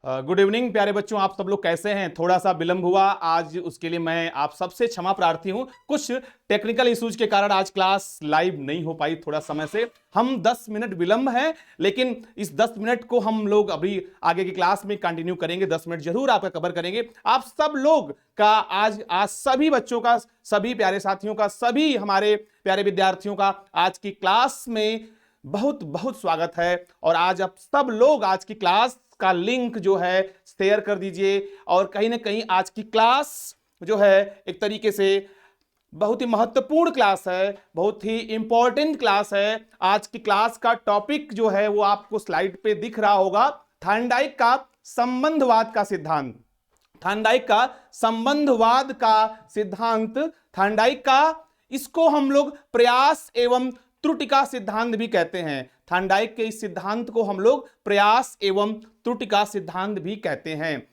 Good evening प्यारे बच्चों, आप सब लोग कैसे हैं। थोड़ा सा विलंब हुआ आज, उसके लिए मैं आप सबसे क्षमा प्रार्थी हूं। कुछ टेक्निकल इश्यूज के कारण आज क्लास लाइव नहीं हो पाई थोड़ा समय से। हम 10 मिनट विलंब है, लेकिन इस 10 मिनट को हम लोग अभी आगे की क्लास में कंटिन्यू करेंगे। 10 मिनट जरूर आपका कवर करेंगे। आप सब लोग का आज सभी बच्चों का, सभी प्यारे साथियों का, सभी हमारे प्यारे विद्यार्थियों का आज की क्लास में बहुत बहुत स्वागत है। और आज आप सब लोग आज की क्लास का लिंक जो है शेयर कर दीजिए। और कहीं ना कहीं आज की क्लास जो है एक तरीके से बहुत ही महत्वपूर्ण क्लास है, बहुत ही इंपॉर्टेंट क्लास है। आज की क्लास का टॉपिक जो है वो आपको स्लाइड पे दिख रहा होगा, थार्नडाइक का संबंधवाद का सिद्धांत। थार्नडाइक का संबंधवाद का सिद्धांत, थार्नडाइक का, इसको हम लोग प्रयास एवं त्रुटि का सिद्धांत भी कहते हैं। थार्नडाइक के इस सिद्धांत को हम लोग प्रयास एवं त्रुटि का सिद्धांत भी कहते हैं।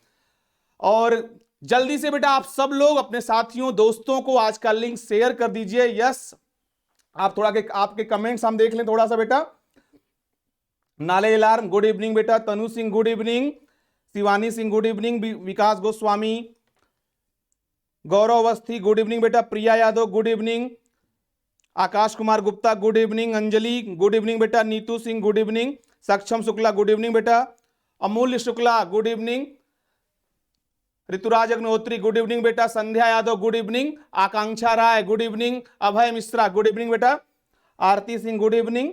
और जल्दी से बेटा आप सब लोग अपने साथियों दोस्तों को आज का लिंक शेयर कर दीजिए। यस, आप थोड़ा के आपके कमेंट्स हम देख लें थोड़ा सा बेटा। नाले अलार्म गुड इवनिंग बेटा, Tanu Singh good evening, Shivani Singh good evening, Vikas Goswami, Gaurav Awasthi good evening बेटा, Priya Yadav good evening, Akash Kumar Gupta good evening, Anjali good evening बेटा, नीतू सिंह गुड इवनिंग, सक्षम शुक्ला गुड इवनिंग बेटा, Amulya Shukla good evening, Rituraj Agnihotri good evening बेटा, Sandhya Yadav good evening, Akanksha Rai good evening, Abhay Mishra good evening बेटा, आरती सिंह गुड इवनिंग।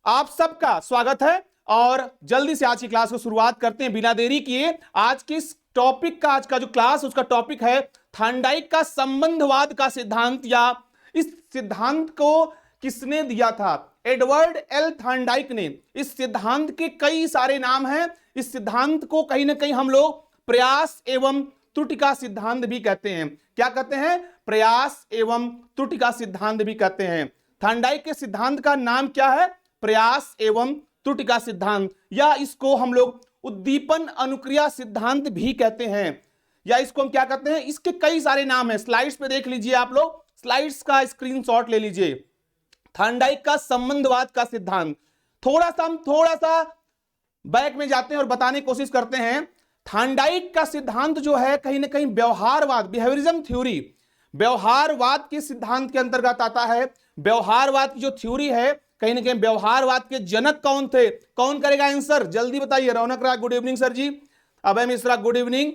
आप सबका स्वागत है और जल्दी से आज की क्लास को शुरुआत करते हैं बिना देरी किए। आज के इस टॉपिक का, आज का जो क्लास उसका टॉपिक है थार्नडाइक का संबंधवाद का सिद्धांत। या इस सिद्धांत को किसने दिया था? एडवर्ड एल थार्नडाइक ने। इस सिद्धांत के कई सारे नाम हैं। इस सिद्धांत को कहीं ना कहीं हम लोग प्रयास एवं त्रुटि का सिद्धांत भी कहते हैं। क्या कहते हैं? प्रयास एवं त्रुटि का सिद्धांत भी कहते हैं। थार्नडाइक के सिद्धांत का नाम क्या है? प्रयास एवं त्रुटि का सिद्धांत, या इसको हम लोग उद्दीपन अनुक्रिया सिद्धांत भी कहते हैं। या इसको हम क्या कहते हैं? इसके कई सारे नाम हैं। स्लाइड्स पे देख लीजिए, आप लोग स्लाइड्स का स्क्रीनशॉट ले लीजिए। थार्नडाइक का संबंधवाद का सिद्धांत। हम थोड़ा सा बैक में जाते हैं और बताने की कोशिश करते हैं। थार्नडाइक का सिद्धांत जो है कहीं ना कहीं व्यवहारवाद, बिहेवियरिज्म थ्योरी, व्यवहारवाद के सिद्धांत के अंतर्गत आता है। व्यवहारवाद की जो थ्योरी है, कहीं ना कहीं व्यवहारवाद के जनक कौन थे? कौन करेगा आंसर? जल्दी बताइए। रौनक राय गुड इवनिंग सर जी, अभय मिश्रा गुड इवनिंग।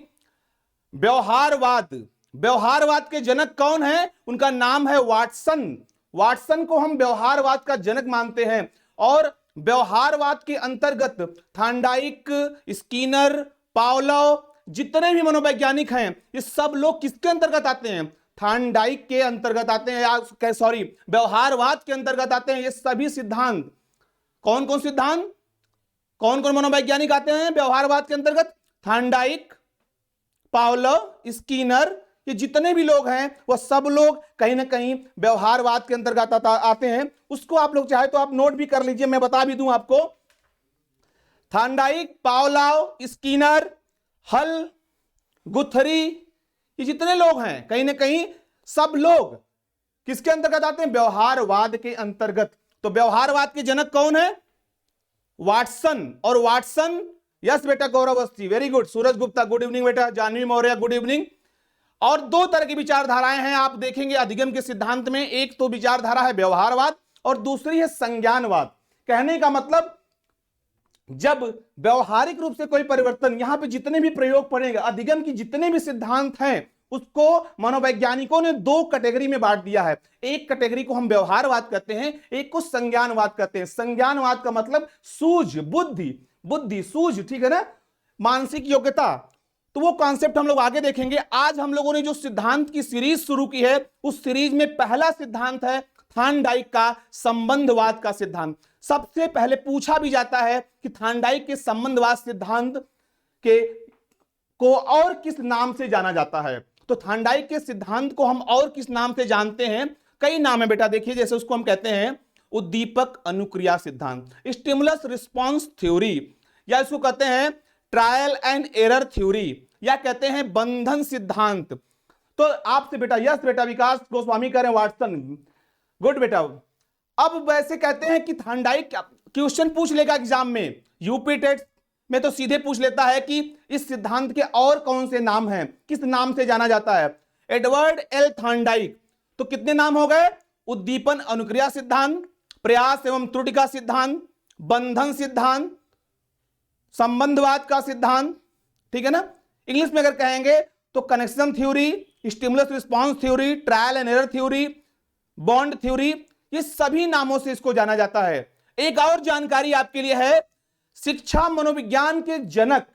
व्यवहारवाद के जनक कौन है? उनका नाम है वाटसन। वाटसन को हम व्यवहारवाद का जनक मानते हैं। और व्यवहारवाद के अंतर्गत थार्नडाइक, स्किनर, पावलोव, जितने भी मनोवैज्ञानिक हैं, ये सब लोग किसके अंतर्गत आते हैं? थार्नडाइक के अंतर्गत आते हैं, या सॉरी व्यवहारवाद के अंतर्गत आते हैं। ये सभी सिद्धांत, कौन कौन सिद्धांत, कौन कौन मनोवैज्ञानिक आते हैं व्यवहारवाद के अंतर्गत? थार्नडाइक, पावलोव, स्किनर, ये जितने भी लोग हैं वो सब लोग कहीं ना कहीं व्यवहारवाद के अंतर्गत आते हैं। उसको आप लोग चाहे तो आप नोट भी कर लीजिए, मैं बता भी दूं आपको। थार्नडाइक, पावलोव, स्किनर, हल, गुथरी, ये जितने लोग हैं कहीं ना कहीं सब लोग किसके अंतर्गत आते हैं? व्यवहारवाद के अंतर्गत। तो व्यवहारवाद के जनक कौन है? वाटसन। और वाटसन, यस बेटा गौरव अवस्थी वेरी गुड, सूरज गुप्ता गुड इवनिंग बेटा, जानवी मौर्य गुड इवनिंग। और दो तरह की विचारधाराएं हैं, आप देखेंगे अधिगम के सिद्धांत में। एक तो विचारधारा है व्यवहारवाद और दूसरी है संज्ञानवाद। कहने का मतलब, जब व्यवहारिक रूप से कोई परिवर्तन, यहां पे जितने भी प्रयोग पड़ेगा, अधिगम की जितने भी सिद्धांत हैं, उसको मनोवैज्ञानिकों ने दो कैटेगरी में बांट दिया है। एक कैटेगरी को हम व्यवहारवाद कहते हैं, एक को संज्ञानवाद कहते हैं। संज्ञानवाद का मतलब सूझ, बुद्धि सूझ, ठीक है ना, मानसिक योग्यता। तो वो कॉन्सेप्ट हम लोग आगे देखेंगे। आज हम लोगों ने जो सिद्धांत की सीरीज शुरू की है, उस सीरीज में पहला सिद्धांत है थार्नडाइक का संबंधवाद का सिद्धांत। सबसे पहले पूछा भी जाता है कि थार्नडाइक के संबंधवाद सिद्धांत के को और किस नाम से जाना जाता है? तो थार्नडाइक के सिद्धांत को हम और किस नाम से जानते हैं? कई नाम है बेटा, देखिए। जैसे उसको हम कहते हैं उद्दीपक अनुक्रिया सिद्धांत, स्टिमुलस रिस्पॉन्स थ्योरी, या इसको कहते हैं ट्रायल एंड एरर थ्योरी, या कहते हैं बंधन सिद्धांत। तो आपसे बेटा, यस बेटा, विकास गोस्वामी कह रहे हैं वाटसन, गुड बेटा। अब वैसे कहते हैं कि थार्नडाइक क्वेश्चन पूछ लेगा एग्जाम में, यूपी टेट में तो सीधे पूछ लेता है कि इस सिद्धांत के और कौन से नाम हैं, किस नाम से जाना जाता है। एडवर्ड एल थॉर्नडाइक, तो कितने नाम हो गए? उद्दीपन अनुक्रिया सिद्धांत, प्रयास एवं त्रुटि का सिद्धांत, बंधन सिद्धांत, संबंधवाद का सिद्धांत, ठीक है ना। इंग्लिश में अगर कहेंगे तो connection theory, stimulus response theory, trial and error theory, bond theory, ये सभी नामों से इसको जाना जाता है। एक और जानकारी आपके लिए है, शिक्षा मनोविज्ञान के जनक,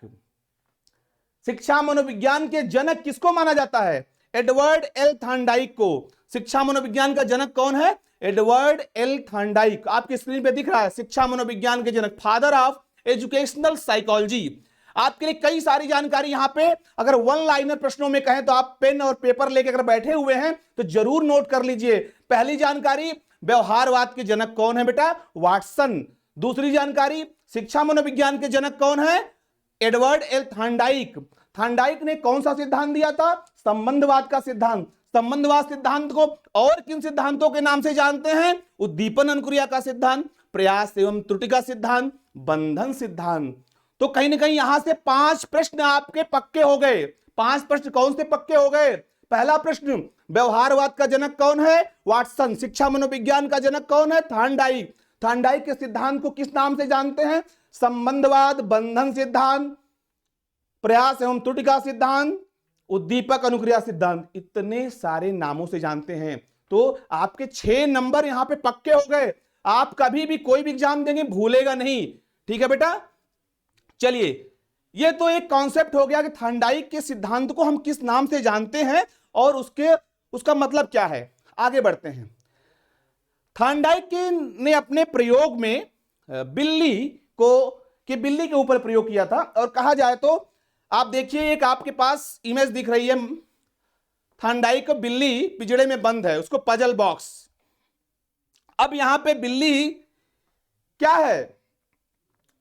शिक्षा मनोविज्ञान के जनक किसको माना जाता है? एडवर्ड एल थॉर्नडाइक को। शिक्षा मनोविज्ञान का जनक कौन है? Edward L Thorndike. आपकी स्क्रीन पे दिख रहा है, शिक्षा मनोविज्ञान के जनक, फादर ऑफ एजुकेशनल साइकोलॉजी। आपके लिए कई सारी जानकारी यहां पे, अगर वन लाइनर प्रश्नों में कहें तो आप पेन और पेपर लेके अगर बैठे हुए हैं तो जरूर नोट कर लीजिए। पहली जानकारी, व्यवहारवाद के जनक कौन है बेटा? वाटसन। दूसरी जानकारी, शिक्षा मनोविज्ञान के जनक कौन है? Edward L Thorndike. थॉर्नडाइक ने कौन सा सिद्धांत दिया था? संबंधवाद का सिद्धांत। संबंधवाद सिद्धांत को और किन सिद्धांतों के नाम से जानते हैं? उद्दीपन अनुक्रिया का सिद्धांत, प्रयास एवं त्रुटि का सिद्धांत, बंधन सिद्धांत। तो कहीं ना कहीं यहां से 5 प्रश्न आपके पक्के हो गए। 5 प्रश्न कौन से पक्के हो गए? पहला प्रश्न, व्यवहारवाद का जनक कौन है? वाटसन। शिक्षा मनोविज्ञान का जनक कौन है? थॉर्नडाइक। थॉर्नडाइक के सिद्धांत को किस नाम से जानते हैं? संबंधवाद, बंधन सिद्धांत, प्रयास एवं त्रुटि का सिद्धांत, उद्दीपक अनुक्रिया सिद्धांत। इतने सारे नामों से जानते हैं। तो आपके 6 नंबर यहां पे पक्के हो गए। आप कभी भी कोई भी एग्जाम देंगे भूलेगा नहीं, ठीक है बेटा। चलिए, ये तो एक कॉन्सेप्ट हो गया कि थॉर्नडाइक के सिद्धांत को हम किस नाम से जानते हैं और उसका मतलब क्या है। आगे बढ़ते हैं। थॉर्नडाइक ने अपने प्रयोग में बिल्ली के ऊपर प्रयोग किया था। और कहा जाए तो आप देखिए, एक आपके पास इमेज दिख रही है, थॉर्नडाइक बिल्ली पिंजड़े में बंद है, उसको पजल बॉक्स। अब यहां पे बिल्ली क्या है?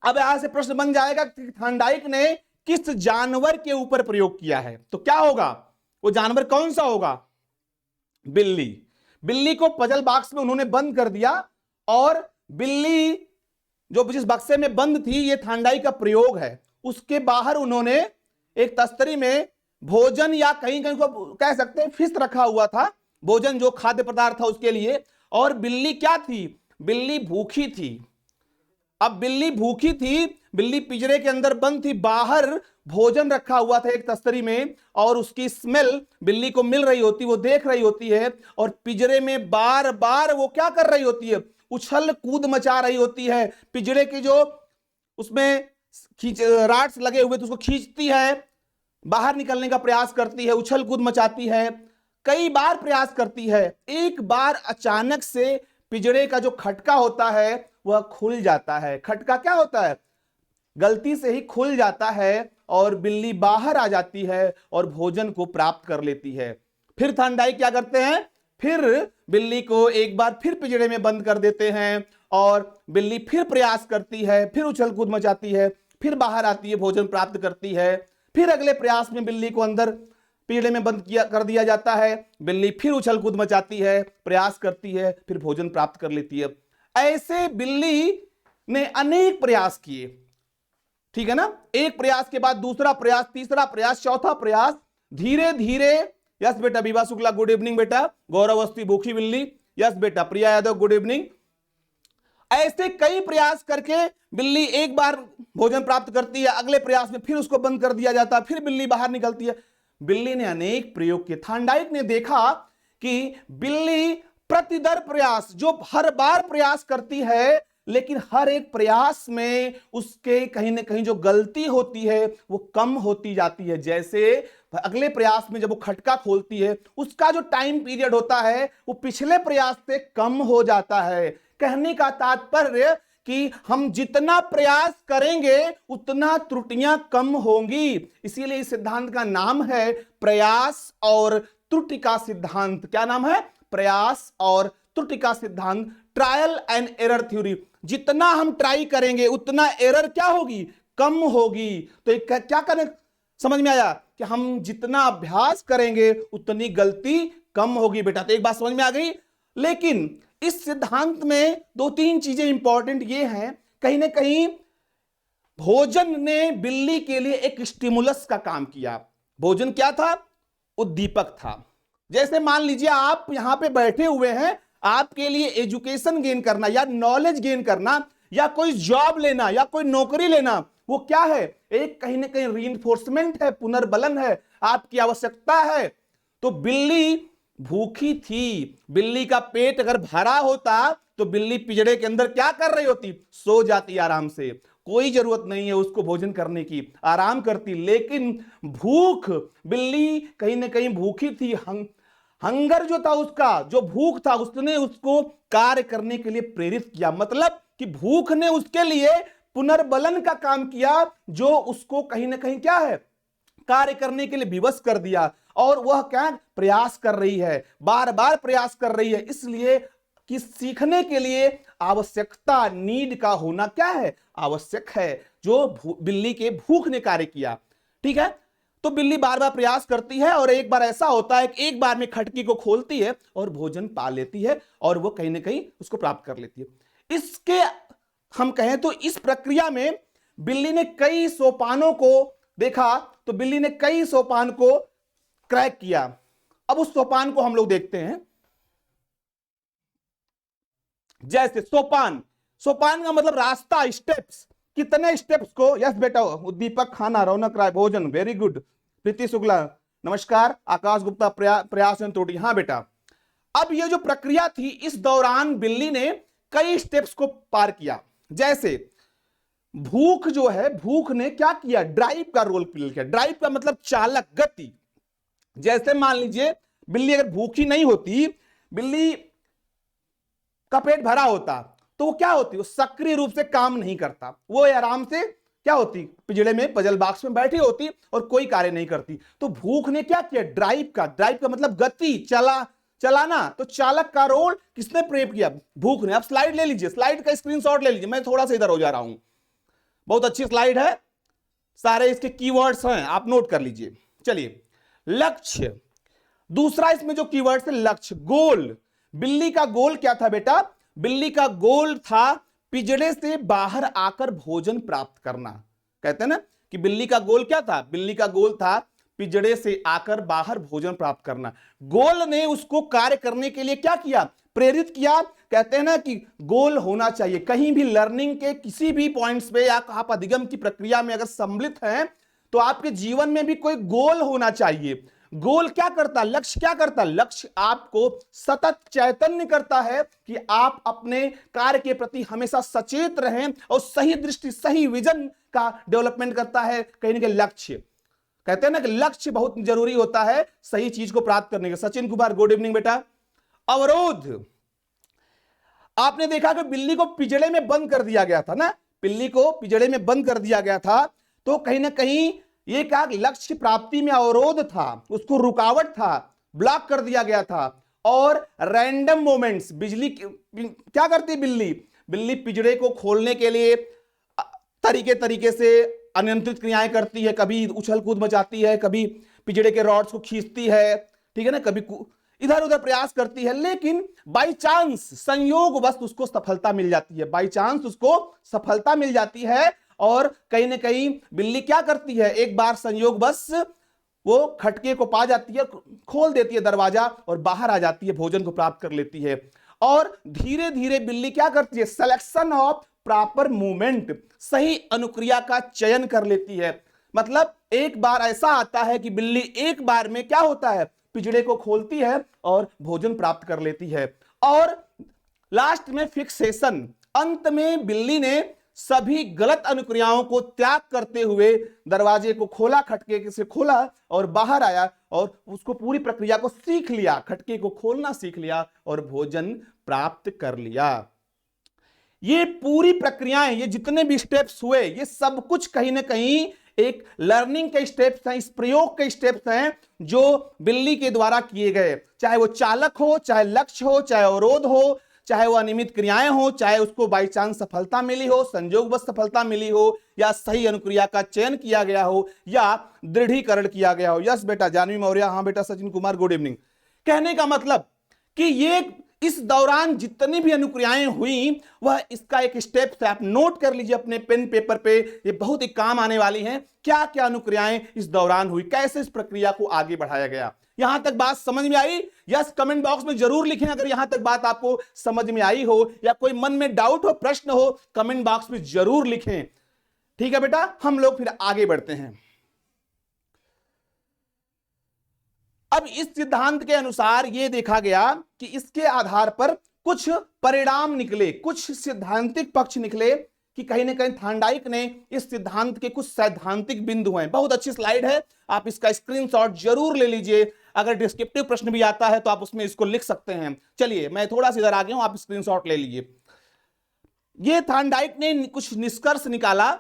अब यहां से प्रश्न बन जाएगा कि थॉर्नडाइक ने किस जानवर के ऊपर प्रयोग किया है। तो क्या होगा? वो जानवर कौन सा होगा? बिल्ली। बिल्ली को पजल बॉक्स में उन्होंने बंद कर दिया और बिल्ली जो जिस बक्से में बंद थी, ये थॉर्नडाइक का प्रयोग है। उसके बाहर उन्होंने एक तस्तरी में भोजन, या कहीं कहीं को कह सकते हैं फिश रखा हुआ था, भोजन जो खाद्य पदार्थ था उसके लिए। और बिल्ली क्या थी? बिल्ली भूखी थी। अब बिल्ली भूखी थी, बिल्ली पिंजरे के अंदर बंद थी, बाहर भोजन रखा हुआ था एक तस्तरी में, और उसकी स्मेल बिल्ली को मिल रही होती, वो देख रही होती है, और पिंजरे में बार बार वो क्या कर रही होती है? उछल कूद मचा रही होती है। पिंजरे की जो उसमें राड्स लगे हुए थे उसको खींचती है, बाहर निकलने का प्रयास करती है, उछल कूद मचाती है, कई बार प्रयास करती है। एक बार अचानक से पिंजरे का जो खटका होता है वह खुल जाता है। खटका क्या होता है? गलती से ही खुल जाता है और बिल्ली बाहर आ जाती है और भोजन को प्राप्त कर लेती है। फिर थॉर्नडाइक क्या करते हैं? फिर बिल्ली को एक बार फिर पिंजरे में बंद कर देते हैं और बिल्ली फिर प्रयास करती है, फिर उछल कूद मचाती है, फिर बाहर आती है, भोजन प्राप्त करती है। फिर अगले प्रयास में बिल्ली को अंदर पिंजरे में बंद कर दिया जाता है, बिल्ली फिर उछल कूद मचाती है, प्रयास करती है, फिर भोजन प्राप्त कर लेती है। ऐसे बिल्ली ने अनेक प्रयास किए, ठीक है ना। एक प्रयास के बाद दूसरा प्रयास, तीसरा प्रयास, चौथा प्रयास, धीरे धीरे। यस बेटा, विभा शुक्ला गुड इवनिंग बेटा। गौरव अवस्थी भूखी बिल्ली, यस बेटा। Priya Yadav good evening. ऐसे कई प्रयास करके बिल्ली एक बार भोजन प्राप्त करती है, अगले प्रयास में फिर उसको बंद कर दिया जाता है, फिर बिल्ली बाहर निकलती है। बिल्ली ने अनेक प्रयोग किए। थॉर्नडाइक ने देखा कि बिल्ली प्रतिदर प्रयास, जो हर बार प्रयास करती है, लेकिन हर एक प्रयास में उसके कहीं ना कहीं जो गलती होती है वो कम होती जाती है। जैसे अगले प्रयास में जब वो खटका खोलती है, उसका जो टाइम पीरियड होता है वो पिछले प्रयास से कम हो जाता है। कहने का तात्पर्य कि हम जितना प्रयास करेंगे उतना त्रुटियां कम होंगी। इसीलिए इस सिद्धांत का नाम है प्रयास और त्रुटि का सिद्धांत। क्या नाम है? प्रयास और त्रुटि का सिद्धांत, ट्रायल एंड एरर थ्योरी। जितना हम ट्राई करेंगे उतना एरर क्या होगी? कम होगी। तो क्या करें? समझ में आया कि हम जितना अभ्यास करेंगे उतनी गलती कम होगी बेटा। तो एक बात समझ में आ गई। लेकिन इस सिद्धांत में 2-3 चीजें इंपॉर्टेंट ये हैं, कहीं ना कहीं भोजन ने बिल्ली के लिए एक स्टिमुलस का काम किया। भोजन क्या था? उद्दीपक था। जैसे मान लीजिए आप यहां पे बैठे हुए हैं, आपके लिए एजुकेशन गेन करना या नॉलेज गेन करना या कोई जॉब लेना या कोई नौकरी लेना, वो क्या है? एक कहीं ना कहीं रीइंफोर्समेंट है, पुनर्बलन है, आपकी आवश्यकता है। तो बिल्ली भूखी थी, बिल्ली का पेट अगर भरा होता तो बिल्ली पिंजड़े के अंदर क्या कर रही होती? सो जाती आराम से, कोई जरूरत नहीं है उसको भोजन करने की, आराम करती। लेकिन भूख, बिल्ली कहीं ना कहीं भूखी थी। हंगर जो था उसका, जो भूख था, उसने उसको कार्य करने के लिए प्रेरित किया। मतलब कि भूख ने उसके लिए पुनर्बलन का काम किया, जो उसको कहीं ना कहीं क्या है? कार्य करने के लिए विवश कर दिया। और वह क्या प्रयास कर रही है, बार बार प्रयास कर रही है। इसलिए कि सीखने के लिए आवश्यकता, नीड का होना क्या है? आवश्यक है, जो बिल्ली के भूख ने कार्य किया। ठीक है, तो बिल्ली बार बार प्रयास करती है और एक बार ऐसा होता है कि एक बार में खटकी को खोलती है और भोजन पा लेती है और वो कहीं ना कहीं उसको प्राप्त कर लेती है। इसके हम कहें तो इस प्रक्रिया में बिल्ली ने कई सोपानों को देखा, तो बिल्ली ने कई सोपान को क्रैक किया। अब उस सोपान को हम लोग देखते हैं। जैसे सोपान, सोपान का मतलब रास्ता, स्टेप्स। कितने स्टेप्स को? यस बेटा, उद्दीपक, खाना, रौनक राय, भोजन, वेरी गुड। प्रीति शुक्ला नमस्कार। आकाश गुप्ता प्रयास त्रुटि, हाँ बेटा। अब ये जो प्रक्रिया थी, इस दौरान बिल्ली ने कई स्टेप्स को पार किया। जैसे भूख जो है, भूख ने क्या किया? ड्राइव का रोल प्ले किया। ड्राइव का मतलब चालक, गति। जैसे मान लीजिए बिल्ली अगर भूखी नहीं होती, बिल्ली का पेट भरा होता, तो वो क्या होती? वो सक्रिय रूप से काम नहीं करता, वो आराम से क्या होती? पिंजड़े में, पजल बॉक्स में बैठी होती और कोई कार्य नहीं करती। तो भूख ने क्या किया? ड्राइव का मतलब गति, चलाना। तो चालक का रोल किसने प्ले किया? भूख ने। अब स्लाइड ले लीजिए, स्लाइड का स्क्रीनशॉट ले लीजिए। मैं थोड़ा सा इधर हो जा रहा हूं, बहुत अच्छी स्लाइड है, सारे इसके कीवर्ड्स हैं, आप नोट कर लीजिए। चलिए, लक्ष्य, दूसरा इसमें जो कीवर्ड है लक्ष्य, गोल। बिल्ली का गोल क्या था बेटा? बिल्ली का गोल था पिंजड़े से बाहर आकर भोजन प्राप्त करना। कहते हैं ना कि बिल्ली का गोल क्या था? बिल्ली का गोल था पिंजड़े से आकर बाहर भोजन प्राप्त करना। गोल ने उसको कार्य करने के लिए क्या किया? प्रेरित किया। कहते हैं ना कि गोल होना चाहिए। कहीं भी लर्निंग के किसी भी पॉइंट्स पे या आप अधिगम की प्रक्रिया में अगर सम्मिलित हैं, तो आपके जीवन में भी कोई गोल होना चाहिए। गोल क्या करता? लक्ष्य क्या करता? लक्ष्य आपको सतत चैतन्य करता है कि आप अपने कार्य के प्रति हमेशा सचेत रहें और सही दृष्टि, सही विजन का डेवलपमेंट करता है। कहीं ना कहीं लक्ष्य, कहते हैं ना कि लक्ष्य बहुत जरूरी होता है सही चीज को प्राप्त करने के। सचिन कुमार गुड इवनिंग बेटा। अवरोध, आपने देखा कि बिल्ली को पिंजड़े में बंद कर दिया गया था ना, बिल्ली को पिंजड़े में बंद कर दिया गया था, तो कहीं ना कहीं ये क्या लक्ष्य प्राप्ति में अवरोध था, उसको रुकावट था, ब्लॉक कर दिया गया था। और रैंडम मोमेंट्स, बिजली क्या करती बिल्ली? बिल्ली पिंजड़े को खोलने के लिए तरीके से अनियंत्रित क्रियाएं करती है। कभी उछल कूद मचाती है, कभी पिंजड़े के रॉड्स को खींचती है, ठीक है ना, कभी इधर उधर प्रयास करती है। लेकिन बाई चांस, संयोगवश उसको सफलता मिल जाती है। बाई चांस उसको सफलता मिल जाती है और कहीं ना कहीं बिल्ली क्या करती है? एक बार संयोगवश वो खटके को पा जाती है, खोल देती है दरवाजा और बाहर आ जाती है, भोजन को प्राप्त कर लेती है। और धीरे धीरे बिल्ली क्या करती है? सिलेक्शन ऑफ प्रॉपर मूवमेंट, सही अनुक्रिया का चयन कर लेती है। मतलब एक बार ऐसा आता है कि बिल्ली एक बार में क्या होता है? पिंजड़े को खोलती है और भोजन प्राप्त कर लेती है। और लास्ट में फिक्सेशन, अंत में बिल्ली ने सभी गलत अनुक्रियाओं को त्याग करते हुए दरवाजे को खोला, खटके से खोला और बाहर आया और उसको पूरी प्रक्रिया को सीख लिया, खटके को खोलना सीख लिया और भोजन प्राप्त कर लिया। ये पूरी प्रक्रियाएं, ये जितने भी स्टेप्स हुए, ये सब कुछ कहीं ना कहीं एक लर्निंग के स्टेप्स हैं, इस प्रयोग के स्टेप्स हैं जो बिल्ली के द्वारा किए गए। चाहे वो चालक हो, चाहे लक्ष्य हो, चाहे अवरोध हो, चाहे वो अनियमित क्रियाएं हो, चाहे उसको बाई चांस सफलता मिली हो, संयोगवश सफलता मिली हो, या सही अनुक्रिया का चयन किया गया हो, या दृढ़ीकरण किया गया हो। यस बेटा जानवी मौर्य, हाँ बेटा सचिन कुमार गुड इवनिंग। कहने का मतलब कि ये इस दौरान जितनी भी अनुक्रियाएं हुई वह इसका एक स्टेप है, आप नोट कर लीजिए अपने पेन पेपर पे, ये बहुत ही काम आने वाली हैं। क्या क्या अनुक्रियाएं इस दौरान हुई, कैसे इस प्रक्रिया को आगे बढ़ाया गया। यहां तक बात समझ में आई? यस कमेंट बॉक्स में जरूर लिखें अगर यहां तक बात आपको समझ में आई हो या कोई मन में डाउट हो, प्रश्न हो, कमेंट बॉक्स में जरूर लिखें। ठीक है बेटा, हम लोग फिर आगे बढ़ते हैं। अब इस सिद्धांत के अनुसार यह देखा गया कि इसके आधार पर कुछ परिणाम निकले, कुछ सिद्धांतिक पक्ष निकले कि कहीं ना कहीं थार्नडाइक ने इस सिद्धांत के कुछ सैद्धांतिक बिंदु हैं। बहुत अच्छी स्लाइड है, आप इसका स्क्रीनशॉट जरूर ले लीजिए। अगर डिस्क्रिप्टिव प्रश्न भी आता है तो आप उसमें इसको लिख सकते हैं। चलिए मैं थोड़ा सा इधर आ गया हूं, आप स्क्रीनशॉट ले लीजिए। ये थार्नडाइक ने कुछ निष्कर्ष निकाला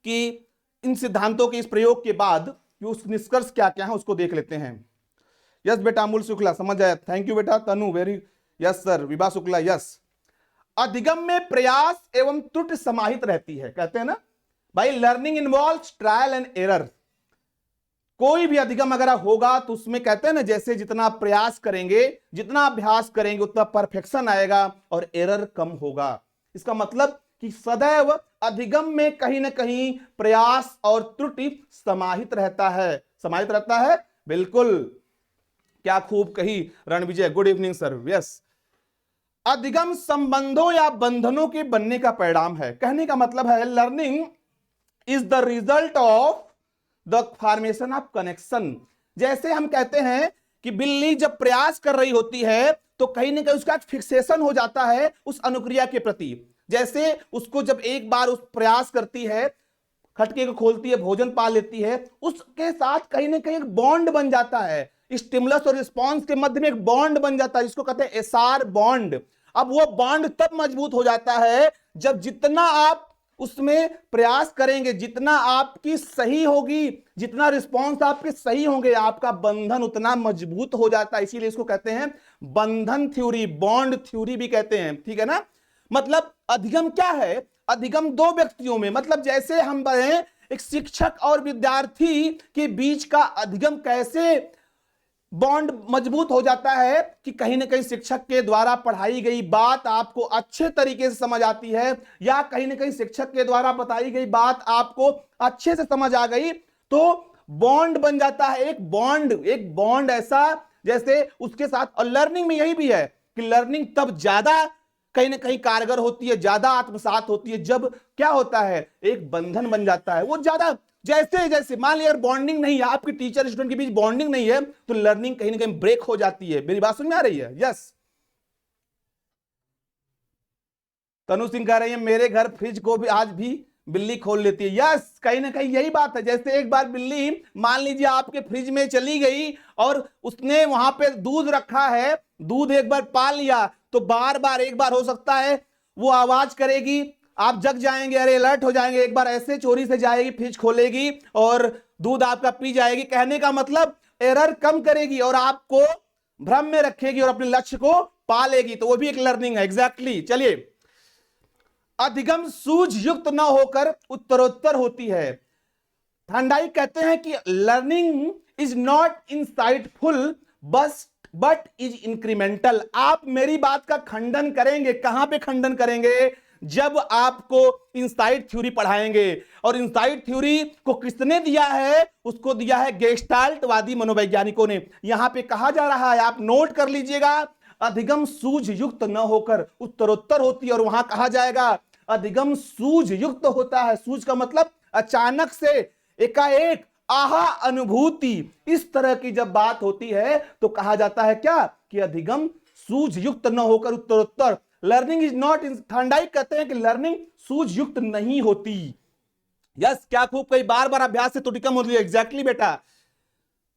कि इन सिद्धांतों के इस प्रयोग के बाद उस निष्कर्ष क्या क्या है उसको देख लेते हैं। यस बेटा अमूल शुक्ला समझ आया, थैंक यू बेटा। Tanu very yes sir. Vibha Shukla yes. अधिगम में प्रयास एवं त्रुटि समाहित रहती है, कहते हैं ना भाई learning involves trial and error. कोई भी अधिगम अगर होगा तो उसमें कहते हैं ना जैसे जितना प्रयास करेंगे, जितना अभ्यास करेंगे उतना परफेक्शन आएगा और एरर कम होगा। इसका मतलब कि सदैव अधिगम में कहीं ना कहीं प्रयास और त्रुटि समाहित रहता है। समाहित रहता है, बिल्कुल, क्या खूब कही Ranvijay, good evening sir. Yes, अधिगम संबंधों या बंधनों के बनने का परिणाम है। कहने का मतलब है learning is the result of the formation of connection. जैसे हम कहते हैं कि बिल्ली जब प्रयास कर रही होती है तो कहीं ना कहीं उसका फिक्सेशन हो जाता है उस अनुक्रिया के प्रति। जैसे उसको जब एक बार उस प्रयास करती है, खटके को खोलती है, भोजन पा लेती है, उसके साथ कहीं ना कहीं एक बॉन्ड बन जाता है। स्टिमुलस और रिस्पॉन्स के मध्य में एक बॉन्ड बन जाता है जिसको कहते हैं एसआर बॉन्ड। अब वो बॉन्ड तब मजबूत हो जाता है जब जितना आप उसमें प्रयास करेंगे, जितना आपकी सही होगी, जितना रिस्पॉन्स आपके सही होंगे, आपका बंधन उतना मजबूत हो जाता है। इसीलिए इसको कहते हैं बंधन थ्योरी, बॉन्ड थ्योरी भी कहते हैं। ठीक है ना। मतलब अधिगम क्या है? अधिगम दो व्यक्तियों में, मतलब जैसे हम बढ़े एक शिक्षक और विद्यार्थी के बीच का अधिगम कैसे बॉन्ड मजबूत हो जाता है कि कहीं ना कहीं शिक्षक के द्वारा पढ़ाई गई बात आपको अच्छे तरीके से समझ आती है, या कहीं ना कहीं शिक्षक के द्वारा बताई गई बात आपको अच्छे से समझ आ गई तो बॉन्ड बन जाता है। एक बॉन्ड ऐसा जैसे उसके साथ। और लर्निंग में यही भी है कि लर्निंग तब ज्यादा कहीं ना कहीं कारगर होती है, ज्यादा आत्मसात होती है जब क्या होता है, एक बंधन बन जाता है। वो ज्यादा जैसे जैसे मान लिया बॉन्डिंग नहीं है, आपकी टीचर स्टूडेंट के बीच बॉन्डिंग नहीं है तो लर्निंग कहीं ना कहीं ब्रेक हो जाती है। मेरी बात समझ में आ रही है? यस। तनु सिंह कह रही है मेरे घर फ्रिज को भी आज भी बिल्ली खोल लेती है। यस, कहीं ना कहीं यही बात है। जैसे एक बार बिल्ली मान लीजिए आपके फ्रिज में चली गई और उसने वहां पे दूध रखा है, दूध एक बार पा लिया तो बार बार, एक बार हो सकता है वो आवाज करेगी, आप जग जाएंगे, अरे अलर्ट हो जाएंगे, एक बार ऐसे चोरी से जाएगी, फ्रिज खोलेगी और दूध आपका पी जाएगी। कहने का मतलब एरर कम करेगी और आपको भ्रम में रखेगी और अपने लक्ष्य को पा लेगी, तो वो भी एक लर्निंग है। एग्जैक्टली। चलिए, अधिगम सूझ युक्त न होकर उत्तरोत्तर होती है। थार्नडाइक कहते हैं कि learning is not insightful but is incremental. आप मेरी बात का खंडन करेंगे, कहां पे खंडन करेंगे? जब आपको इनसाइट थ्योरी पढ़ाएंगे। और इनसाइट थ्योरी को किसने दिया है? उसको दिया है गेस्टाल्टवादी मनोवैज्ञानिकों ने। यहां पे कहा जा रहा है, आप नोट कर लीजिएगा, अधिगम सूझ युक्त न होकर उत्तरोत्तर होती है। और वहां कहा जाएगा अधिगम सूझ युक्त होता है। सूझ का मतलब अचानक से, एकाएक, आहा अनुभूति, इस तरह की जब बात होती है तो कहा जाता है क्या कि अधिगम सूझ युक्त न होकर उत्तरोत्तर। Learning is not in. Thorndike कहते हैं कि लर्निंग सूझ युक्त नहीं होती। यस, क्या खूब कई बार बार अभ्यास से त्रुटि कम होती है। एग्जैक्टली बेटा।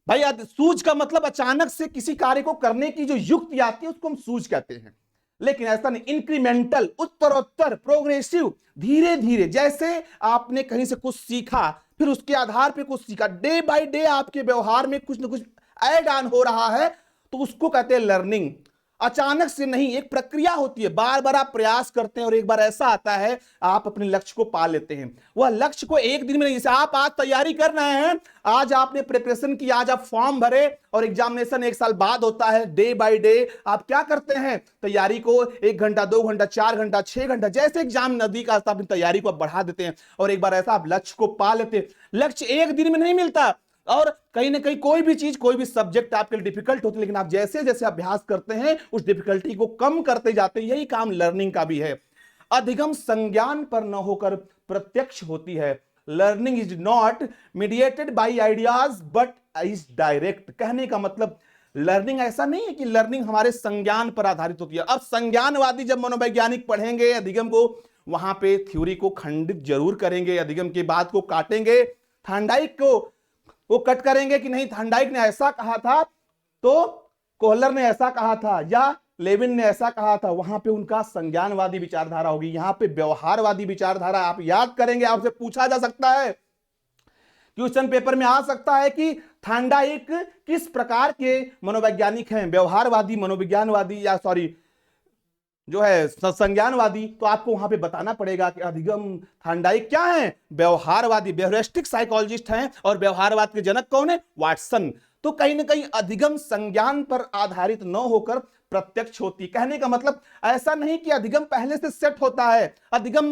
भाई सूझ का मतलब अचानक से किसी कार्य को करने की जो युक्ति आती है उसको हम सूझ कहते हैं। लेकिन ऐसा नहीं, इंक्रीमेंटल, उत्तरोत्तर, प्रोग्रेसिव, धीरे धीरे। जैसे आपने कहीं से कुछ सीखा, फिर उसके आधार पे कुछ सीखा, डे बाय डे आपके व्यवहार में कुछ ना कुछ ऐड ऑन हो रहा है, तो उसको कहते हैं लर्निंग। अचानक से नहीं, एक प्रक्रिया होती है, बार बार आप प्रयास करते हैं और एक बार ऐसा आता है आप अपने लक्ष्य को पा लेते हैं। वह लक्ष्य को एक दिन में नहीं, जैसे आप आज तैयारी कर रहे हैं, आज आपने प्रिपरेशन की, आज आप फॉर्म भरे और एग्जामिनेशन 1 साल बाद होता है। डे बाय डे आप क्या करते हैं, तैयारी को 1 घंटा 2 घंटा 4 घंटा 6 घंटा, जैसे एग्जाम नजदीक आता है अपनी तैयारी को बढ़ा देते हैं और एक बार ऐसा आप लक्ष्य को पा लेते हैं। लक्ष्य एक दिन में नहीं मिलता और कहीं ना कहीं कोई भी चीज, कोई भी सब्जेक्ट आपके लिए डिफिकल्ट होती है, लेकिन आप जैसे जैसे अभ्यास करते हैं उस डिफिकल्टी को कम करते जाते हैं। यही काम लर्निंग का भी है। अधिगम संज्ञान पर न होकर प्रत्यक्ष होती है। Learning is not mediated by ideas but is direct. कहने का मतलब लर्निंग ऐसा नहीं है कि लर्निंग हमारे संज्ञान पर आधारित होती है। अब संज्ञानवादी जब मनोवैज्ञानिक पढ़ेंगे अधिगम को, वहां पे थ्योरी को खंडित जरूर करेंगे, अधिगम की बात को काटेंगे, थांडाइक को वो कट करेंगे कि नहीं थांडाइक ने ऐसा कहा था तो कोहलर ने ऐसा कहा था या लेविन ने ऐसा कहा था। वहां पे उनका संज्ञानवादी विचारधारा होगी, यहां पे व्यवहारवादी विचारधारा। आप याद करेंगे, आपसे पूछा जा सकता है, क्वेश्चन पेपर में आ सकता है कि थांडाइक किस प्रकार के मनोवैज्ञानिक हैं, व्यवहारवादी, मनोविज्ञानवादी या जो है संज्ञानवादी। तो आपको वहां पे बताना पड़ेगा कि अधिगम थांडाइक क्या है, व्यवहारवादी, बेहरेस्टिक साइकोलॉजिस्ट हैं। और व्यवहारवाद के जनक कौन है, वाटसन। तो कहीं ना कहीं अधिगम संज्ञान पर आधारित न होकर प्रत्यक्ष होती। कहने का मतलब ऐसा नहीं कि अधिगम पहले से सेट होता है, अधिगम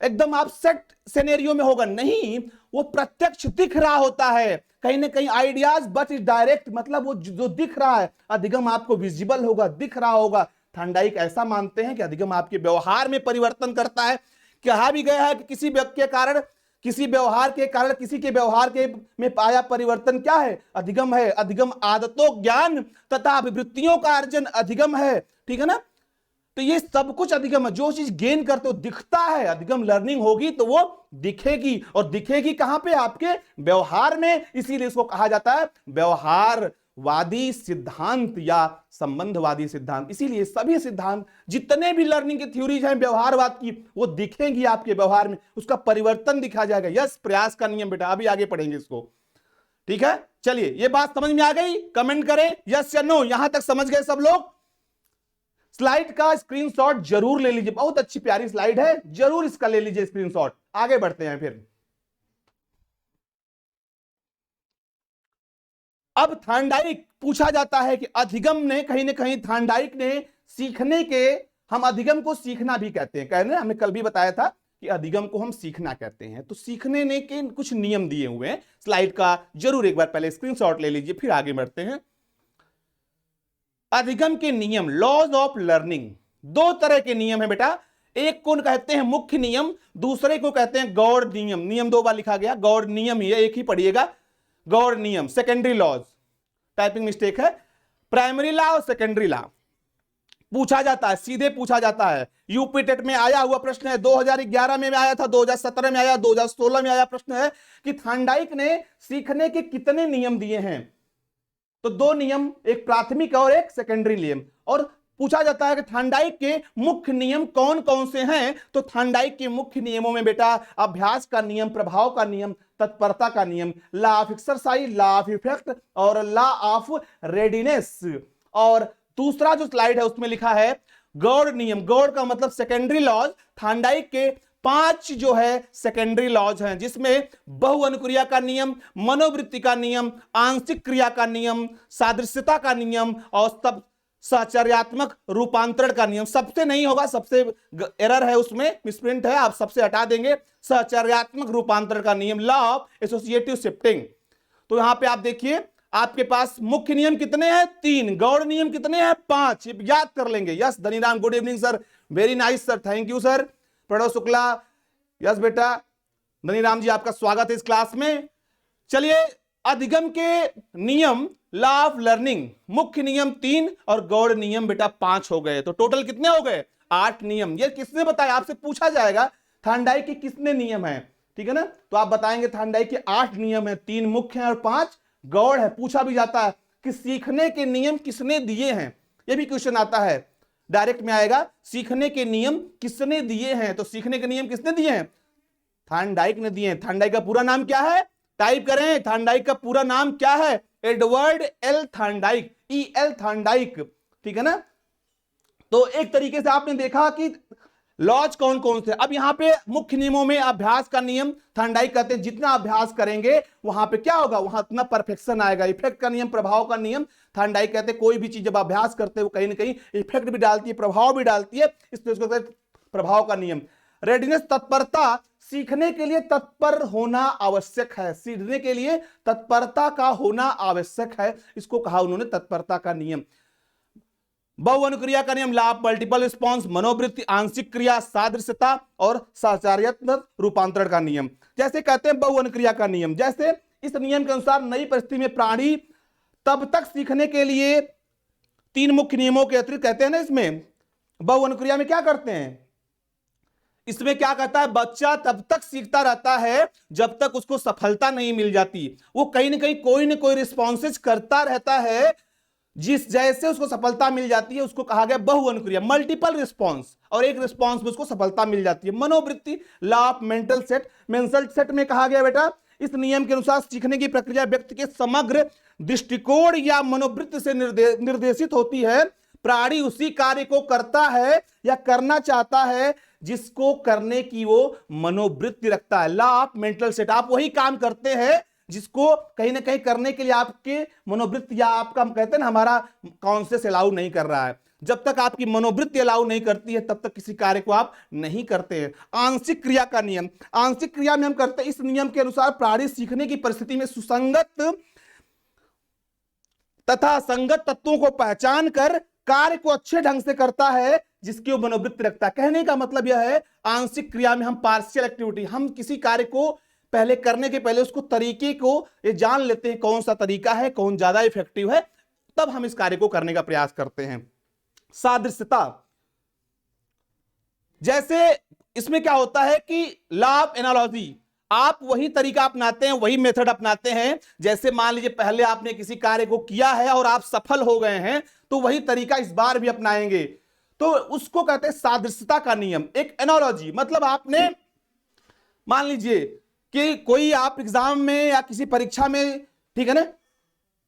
एकदम आप सेट सिनेरियो में होगा, नहीं, वो प्रत्यक्ष दिख रहा होता है। कहीं ना कहीं आइडियाज बट इज डायरेक्ट, मतलब वो जो दिख रहा है, अधिगम आपको विजिबल होगा, दिख रहा होगा। थांडाइक ऐसा मानते हैं कि अधिगम आपके व्यवहार में परिवर्तन करता है। कहा भी गया है कि किसी व्यक्ति के कारण, किसी व्यवहार के कारण किसी के व्यवहार के में पाया परिवर्तन क्या है, अधिगम है। अधिगम आदतों, ज्ञान तथा अभिवृत्तियों का अर्जन अधिगम है, ठीक है ना। तो ये सब कुछ अधिगम है। जो चीज गेन करते हो दिखता है, अधिगम लर्निंग होगी तो वो दिखेगी, और दिखेगी कहां पे, आपके व्यवहार में। इसीलिए इसको कहा जाता है व्यवहारवादी सिद्धांत या संबंधवादी सिद्धांत। इसीलिए सभी सिद्धांत, जितने भी लर्निंग की थ्योरीज हैं व्यवहारवाद की, वो दिखेंगी आपके व्यवहार में, उसका परिवर्तन दिखा जाएगा। यस, प्रयास का नियम बेटा, अभी आगे पढ़ेंगे इसको, ठीक है। चलिए, ये बात समझ में आ गई, कमेंट करें यस या नो। यहां तक समझ गए सब लोग? स्लाइड का स्क्रीनशॉट जरूर ले लीजिए, बहुत अच्छी प्यारी स्लाइड है, जरूर इसका ले लीजिए स्क्रीनशॉट। आगे बढ़ते हैं फिर। अब थांडाइक पूछा जाता है कि अधिगम ने कहीं ना कहीं, थांडाइक ने सीखने के, हम अधिगम को सीखना भी कहते हैं, कहने हमने कल भी बताया था कि अधिगम को हम सीखना कहते हैं। तो सीखने ने के कुछ नियम दिए हुए हैं, स्लाइड का जरूर एक बार पहले स्क्रीनशॉट ले लीजिए, फिर आगे बढ़ते हैं। अधिगम के नियम, लॉज ऑफ लर्निंग, दो तरह के नियम है बेटा। एक को कहते हैं मुख्य नियम, दूसरे को कहते हैं गौड़ नियम। नियम 2 बार लिखा गया, गौड़ नियम ही है, एक ही पढ़िएगा, गौड़ नियम। सेकेंडरी लॉज, टाइपिंग मिस्टेक है, प्राइमरी लॉ और सेकेंडरी लॉ पूछा जाता है, सीधे पूछा जाता है। यूपी टेट में आया हुआ प्रश्न है, 2011 में आया था, 2017 में आया, 2016 में आया प्रश्न है कि थांडाइक ने सीखने के कितने नियम दिए हैं। तो 2 नियम, एक प्राथमिक और एक सेकेंडरी नियम। और पूछा जाता है कि थांडाइक के मुख्य नियम कौन कौन से हैं। तो थांडाइक के मुख्य नियमों में बेटा अभ्यास का नियम, प्रभाव का नियम, तत्परता का नियम, law of exercise, law of effect और लॉ ऑफ रेडीनेस। और दूसरा जो स्लाइड है उसमें लिखा है गौड़ नियम। गौड़ का मतलब सेकेंडरी लॉज। थांडाइक के 5 जो है सेकेंडरी लॉज हैं, जिसमें बहु अनुक्रिया का नियम, मनोवृत्ति का नियम, आंशिक क्रिया का नियम, सादृश्यता का नियम और सब साचर्यात्मक रूपांतरण का नियम। सबसे नहीं होगा, सबसे एरर है उसमें, मिसप्रिंट है, आप सबसे हटा देंगे। साचर्यात्मक रूपांतरण का नियम, लॉ ऑफ एसोसिएटिव शिफ्टिंग। तो यहां पे आप देखिए, आपके पास मुख्य नियम कितने हैं, 3, गौड़ नियम कितने हैं, 5। याद कर लेंगे। Yes Dhaniram, good evening sir, very nice sir, thank you sir. Pranav Shukla, yes बेटा, धनीराम जी आपका स्वागत है इस क्लास में। चलिए, अधिगम के नियम, लॉ ऑफ लर्निंग, मुख्य नियम 3 और गौड़ नियम बेटा 5 हो गए। तो टोटल कितने हो गए, 8 नियम। ये किसने बताया, आपसे पूछा जाएगा थांडाइक के कितने नियम हैं, ठीक है ना। तो आप बताएंगे थांडाइक के 8 नियम है, 3 मुख्य हैं और 5 गौड़ है। पूछा भी जाता है कि सीखने के नियम किसने दिए हैं, यह भी क्वेश्चन आता है, डायरेक्ट में आएगा, सीखने के नियम किसने दिए हैं। तो सीखने के नियम किसने दिए हैं, थांडाइक ने दिए हैं। थांडाइक का पूरा नाम क्या है, टाइप करें, थांडाइक का पूरा नाम क्या है, Edward L Thorndike, EL Thorndike, ठीक है ना। तो एक तरीके से आपने देखा कि लॉज कौन कौन से। अब यहां पे मुख्य नियमों में अभ्यास का नियम, थॉर्नडाइक कहते हैं जितना अभ्यास करेंगे वहां पे क्या होगा, वहां उतना परफेक्शन आएगा। इफेक्ट का नियम, प्रभाव का नियम, थॉर्नडाइक कहते हैं कोई भी चीज जब अभ्यास करते हो कहीं ना कहीं इफेक्ट भी डालती है, प्रभाव भी डालती है, इसलिए उसको कहते हैं प्रभाव का नियम। रेडिनेस, तत्परता, सीखने के लिए तत्पर होना आवश्यक है, सीखने के लिए तत्परता का होना आवश्यक है, इसको कहा उन्होंने तत्परता का नियम। बहुअनुक्रिया का नियम, लाभ, मल्टीपल रिस्पॉन्स, मनोवृत्ति, आंशिक क्रिया, सादृश्यता और साचार्यात्मक रूपांतरण का नियम। जैसे कहते हैं बहुअनुक्रिया का नियम, जैसे इस नियम के अनुसार नई परिस्थिति में प्राणी तब तक सीखने के लिए तीन मुख्य नियमों के अतिरिक्त कहते हैं ना, इसमें बहुअनुक्रिया में क्या करते हैं, इसमें क्या कहता है, बच्चा तब तक सीखता रहता है जब तक उसको सफलता नहीं मिल जाती। वो कहीं ना कोई रिस्पॉन्सेज करता रहता है, जिस जैसे उसको सफलता मिल जाती है उसको कहा गया बहुअनुक्रिया, मल्टीपल रिस्पॉन्स, और एक रिस्पॉन्स में उसको सफलता मिल जाती है। मनोवृत्ति, लॉ ऑफ मेंटल सेट में कहा गया बेटा इस नियम के अनुसार सीखने की प्रक्रिया व्यक्ति के समग्र दृष्टिकोण या मनोवृत्ति से निर्देशित होती है। प्राणी उसी कार्य को करता है या करना चाहता है जिसको करने की वो मनोवृत्ति रखता है। लॉ ऑफ मेंटल सेट, आप वही काम करते हैं जिसको कहीं ना कहीं करने के लिए आपके मनोवृत्ति या आपका, हम कहते हैं ना, हमारा कॉन्शियस अलाउ नहीं कर रहा है। जब तक आपकी मनोवृत्ति अलाउ नहीं करती है तब तक किसी कार्य को आप नहीं करते हैं। आंशिक क्रिया का नियम, आंशिक क्रिया में हम करते हैं, इस नियम के अनुसार प्राणी सीखने की परिस्थिति में सुसंगत तथा संगत तत्वों को पहचान कर कार्य को अच्छे ढंग से करता है जिसकी वो मनोवृत्ति रखता है। कहने का मतलब यह है, आंशिक क्रिया में हम पार्शियल एक्टिविटी, हम किसी कार्य को पहले करने के पहले उसको तरीके को ये जान लेते हैं, कौन सा तरीका है, कौन ज्यादा इफेक्टिव है, तब हम इस कार्य को करने का प्रयास करते हैं। सादृश्यता, जैसे इसमें क्या होता है कि लॉ ऑफ एनालॉजी, आप वही तरीका अपनाते हैं, वही मेथड अपनाते हैं। जैसे मान लीजिए पहले आपने किसी कार्य को किया है और आप सफल हो गए हैं, तो वही तरीका इस बार भी अपनाएंगे, तो उसको कहते हैं सादृश्यता का नियम। एक एनालॉजी मतलब आपने मान लीजिए कि कोई आप एग्जाम में या किसी परीक्षा में, ठीक है ना,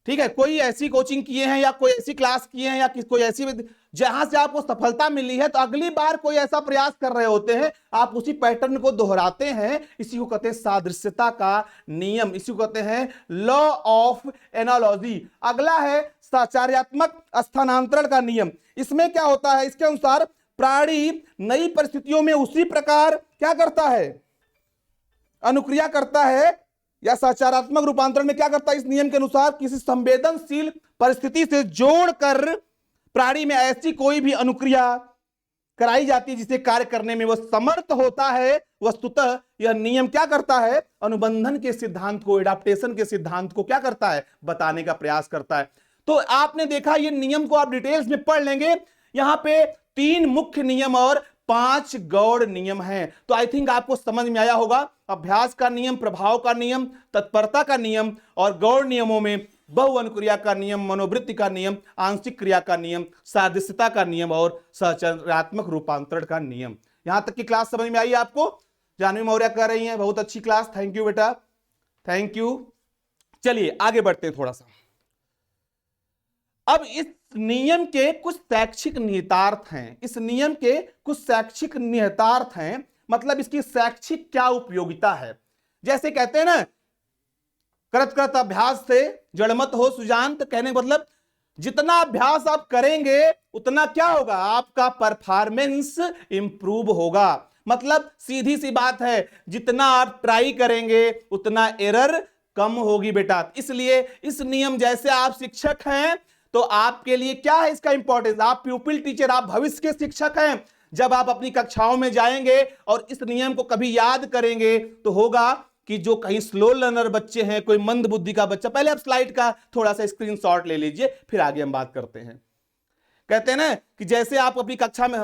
ठीक है, कोई ऐसी कोचिंग किए हैं या कोई ऐसी क्लास किए हैं या कोई ऐसी जहां से आपको सफलता मिली है, तो अगली बार कोई ऐसा प्रयास कर रहे होते हैं, आप उसी पैटर्न को दोहराते हैं। इसी को कहते हैं सादृश्यता का नियम, इसी को कहते हैं लॉ ऑफ एनालॉजी। अगला है साचार्यात्मक स्थानांतरण का नियम। इसमें क्या होता है, इसके अनुसार प्राणी नई परिस्थितियों में उसी प्रकार क्या करता है, अनुक्रिया करता है, या साचारात्मक रूपांतरण में क्या करता है, इस नियम के अनुसार किसी संवेदनशील परिस्थिति से जोड़कर प्राणी में ऐसी कोई भी अनुक्रिया कराई जाती है जिसे कार्य करने में वह समर्थ होता है। वस्तुतः यह नियम क्या करता है, अनुबंधन के सिद्धांत को, एडाप्टेशन के सिद्धांत को क्या करता है, बताने का प्रयास करता है। तो आपने देखा ये नियम को आप डिटेल्स में पढ़ लेंगे। यहां पे 3 मुख्य नियम और 5 गौड़ नियम हैं। तो आई थिंक आपको समझ में आया होगा। अभ्यास का नियम, प्रभाव का नियम, तत्परता का नियम, और गौड़ नियमों में बहुअनुक्रिया का नियम, मनोवृत्ति का नियम, आंशिक क्रिया का नियम, सादृश्यता का नियम और साचार्यात्मक रूपांतरण का नियम। यहां तक की क्लास समझ में आई आपको? जानवी मौर्य कह रही हैं बहुत अच्छी क्लास, थैंक यू बेटा, थैंक यू। चलिए आगे बढ़ते हैं थोड़ा सा। अब इस नियम के कुछ शैक्षिक निहितार्थ हैं, इस नियम के कुछ शैक्षिक निहितार्थ हैं, मतलब इसकी शैक्षिक क्या उपयोगिता है। जैसे कहते हैं ना, करत करत अभ्यास से जड़मत हो सुजान, तो कहने का मतलब जितना अभ्यास आप करेंगे उतना क्या होगा, आपका परफॉर्मेंस इंप्रूव होगा। मतलब सीधी सी बात है, जितना आप ट्राई करेंगे उतना एरर कम होगी बेटा। इसलिए इस नियम, जैसे आप शिक्षक हैं तो आपके लिए क्या है इसका इंपॉर्टेंस, आप प्यूपिल टीचर, आप भविष्य के शिक्षक हैं। जब आप अपनी कक्षाओं में जाएंगे और इस नियम को कभी याद करेंगे तो होगा कि जो कहीं स्लो लर्नर बच्चे हैं, कोई मंद बुद्धि का बच्चा, पहले आप स्लाइड का थोड़ा सा स्क्रीनशॉट ले लीजिए, फिर आगे हम बात करते हैं। कहते हैं ना कि जैसे आप अपनी कक्षा में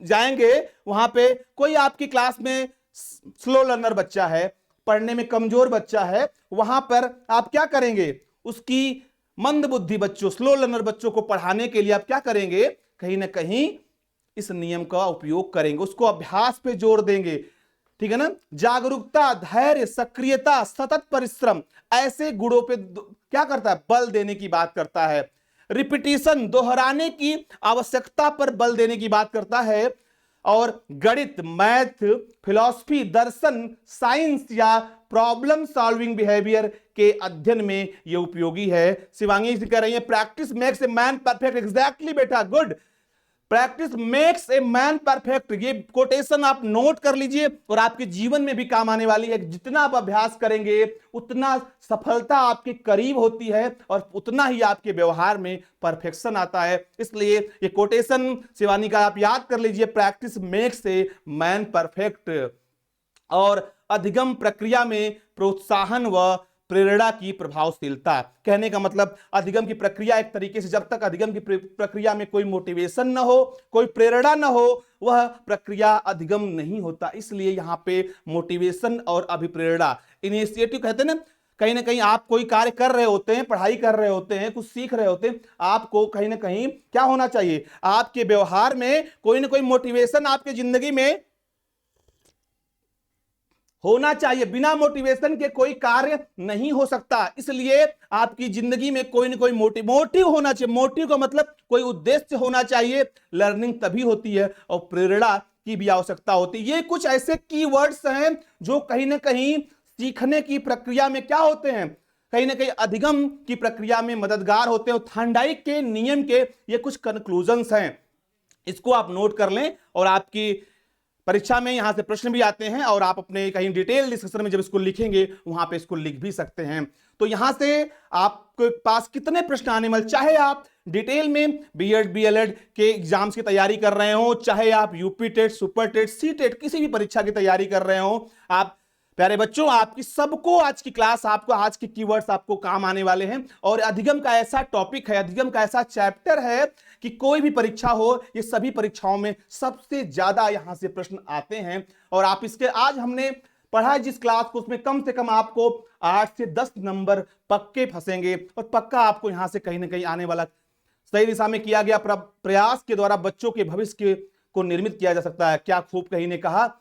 जाएंगे, वहां पे कोई आपकी क्लास में स्लो लर्नर बच्चा है, पढ़ने में कमजोर बच्चा है, वहां पर आप क्या करेंगे, उसकी मंद बुद्धि बच्चों, स्लो लर्नर बच्चों को पढ़ाने के लिए आप क्या करेंगे, कहीं ना कहीं इस नियम का उपयोग करेंगे, उसको अभ्यास पे जोर देंगे, ठीक है ना। जागरूकता, धैर्य, सक्रियता, सतत परिश्रम, ऐसे गुणों पे क्या करता है, बल देने की बात करता है। रिपीटिशन, दोहराने की आवश्यकता पर बल देने की बात करता है। और गणित, मैथ, फिलॉसफी, दर्शन, साइंस या प्रॉब्लम सॉल्विंग बिहेवियर के अध्ययन में यह उपयोगी है। शिवांगी जी कह रही है practice makes a man perfect. Exactly बेटा, good. Practice makes a man perfect, ये कोटेशन आप नोट कर लीजिए और आपके जीवन में भी काम आने वाली है। जितना आप अभ्यास करेंगे उतना सफलता आपके करीब होती है और उतना ही आपके व्यवहार में परफेक्शन आता है। इसलिए ये कोटेशन शिवानी का आप याद कर लीजिए, practice makes a man perfect. और अधिगम प्रक्रिया में प्रोत्साहन व प्रेरणा की प्रभावशीलता, कहने का मतलब अधिगम की प्रक्रिया एक तरीके से, जब तक अधिगम की प्रक्रिया में कोई मोटिवेशन ना हो, कोई प्रेरणा ना हो, वह प्रक्रिया अधिगम नहीं होता। इसलिए यहां पे मोटिवेशन और अभिप्रेरणा, इनिशिएटिव कहते हैं ना, कहीं ना कहीं आप कोई कार्य कर रहे होते हैं, पढ़ाई कर रहे होते हैं, कुछ सीख रहे होते हैं, आपको कहीं ना कहीं क्या होना चाहिए, आपके व्यवहार में कोई ना कोई मोटिवेशन आपके जिंदगी में होना चाहिए। बिना मोटिवेशन के कोई कार्य नहीं हो सकता। इसलिए आपकी जिंदगी में कोई ना कोई मोटिव होना चाहिए। मोटिव का मतलब कोई उद्देश्य होना चाहिए। लर्निंग तभी होती है और प्रेरणा की भी आवश्यकता होती है। ये कुछ ऐसे कीवर्ड्स हैं जो कहीं ना कहीं सीखने की प्रक्रिया में क्या होते हैं, कहीं ना कहीं अधिगम की प्रक्रिया में मददगार होते हैं। थांडाइक के नियम के ये कुछ कंक्लूजन्स हैं, इसको आप नोट कर लें और आपकी परीक्षा में यहां से प्रश्न भी आते हैं और आप अपने कहीं डिटेल डिस्कशन में जब इसको लिखेंगे वहां पे इसको लिख भी सकते हैं। तो यहां से आपके पास कितने प्रश्न आने वाले, चाहे आप डिटेल में बीएड बीएलएड के एग्जाम्स की तैयारी कर रहे हो, चाहे आप UP TET, super TET, C TET किसी भी परीक्षा की तैयारी कर रहे हो, आप प्यारे बच्चों, आपकी सबको आज की क्लास, आपको आज के कीवर्ड्स आपको काम आने वाले हैं। और अधिगम का ऐसा टॉपिक है, अधिगम का ऐसा चैप्टर है कि कोई भी परीक्षा हो, ये सभी परीक्षाओं में सबसे ज्यादा यहां से प्रश्न आते हैं। और आप इसके आज हमने पढ़ा है जिस क्लास को, उसमें कम से कम आपको 8 से 10 नंबर पक्के फंसेंगे और पक्का आपको यहां से कहीं ना कहीं आने वाला सही दिशा में किया गया प्रयास के द्वारा बच्चों के भविष्य को निर्मित किया जा सकता है। क्या खूब कहीं ने कहा,